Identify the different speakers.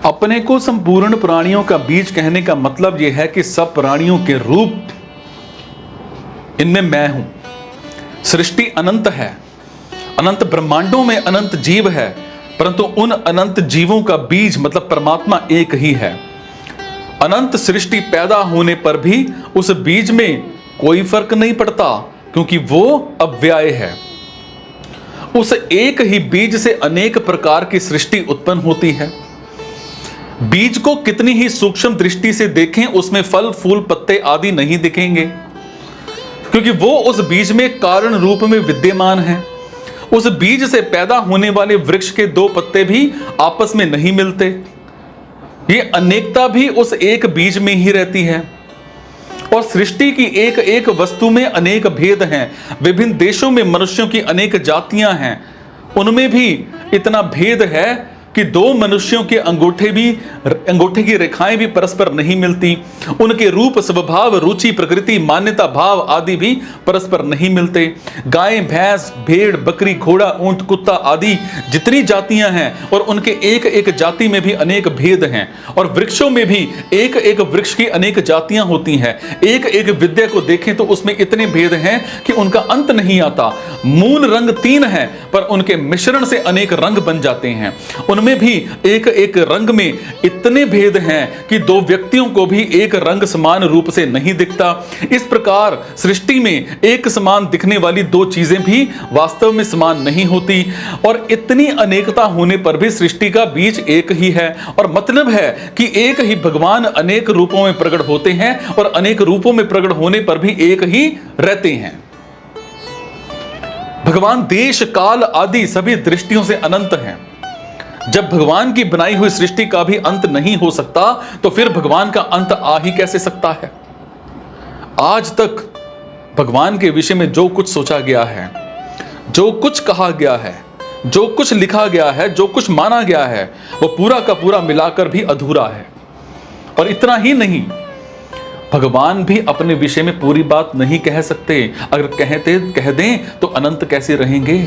Speaker 1: अपने को संपूर्ण प्राणियों का बीज कहने का मतलब यह है कि सब प्राणियों के रूप इनमें मैं हूं। सृष्टि अनंत है, अनंत ब्रह्मांडों में अनंत जीव है, परंतु उन अनंत जीवों का बीज मतलब परमात्मा एक ही है। अनंत सृष्टि पैदा होने पर भी उस बीज में कोई फर्क नहीं पड़ता, क्योंकि वो अव्यय है। उस एक ही बीज से अनेक प्रकार की सृष्टि उत्पन्न होती है। बीज को कितनी ही सूक्ष्म दृष्टि से देखें, उसमें फल फूल पत्ते आदि नहीं दिखेंगे, क्योंकि वो उस बीज में कारण रूप में विद्यमान है। उस बीज से पैदा होने वाले वृक्ष के दो पत्ते भी आपस में नहीं मिलते। ये अनेकता भी उस एक बीज में ही रहती है। और सृष्टि की एक एक वस्तु में अनेक भेद हैं। विभिन्न देशों में मनुष्यों की अनेक जातियां हैं, उनमें भी इतना भेद है कि दो मनुष्यों के अंगूठे की रेखाएं भी परस्पर नहीं मिलती। उनके रूप, स्वभाव, रुचि, प्रकृति, मान्यता, भाव आदि भी परस्पर नहीं मिलते। गाय, भैंस, भेड़, बकरी, घोड़ा, ऊंट, कुत्ता आदि जितनी जातियां हैं, और उनके एक एक जाति में भी अनेक भेद हैं। और वृक्षों में भी एक एक वृक्ष की अनेक जातियां होती हैं। एक एक विद्या को देखें तो उसमें इतने भेद हैं कि उनका अंत नहीं आता। मूल रंग तीन है, पर उनके मिश्रण से अनेक रंग बन जाते हैं। उनमें भी एक एक रंग में इतने भेद हैं कि दो व्यक्तियों को भी एक रंग समान रूप से नहीं दिखता। इस प्रकार सृष्टि में एक समान दिखने वाली दो चीजें भी वास्तव में समान नहीं होती। और इतनी अनेकता होने पर भी सृष्टि का बीज एक ही है। और मतलब है कि एक ही भगवान अनेक रूपों में प्रकट होते हैं, और अनेक रूपों में प्रकट होने पर भी एक ही रहते हैं। भगवान देश, काल आदि सभी दृष्टियों से अनंत हैं। जब भगवान की बनाई हुई सृष्टि का भी अंत नहीं हो सकता, तो फिर भगवान का अंत आ ही कैसे सकता है। आज तक भगवान के विषय में जो कुछ सोचा गया है, जो कुछ कहा गया है, जो कुछ लिखा गया है, जो कुछ माना गया है, वो पूरा का पूरा मिलाकर भी अधूरा है। और इतना ही नहीं, भगवान भी अपने विषय में पूरी बात नहीं कह सकते। अगर कह दें तो अनंत कैसे रहेंगे।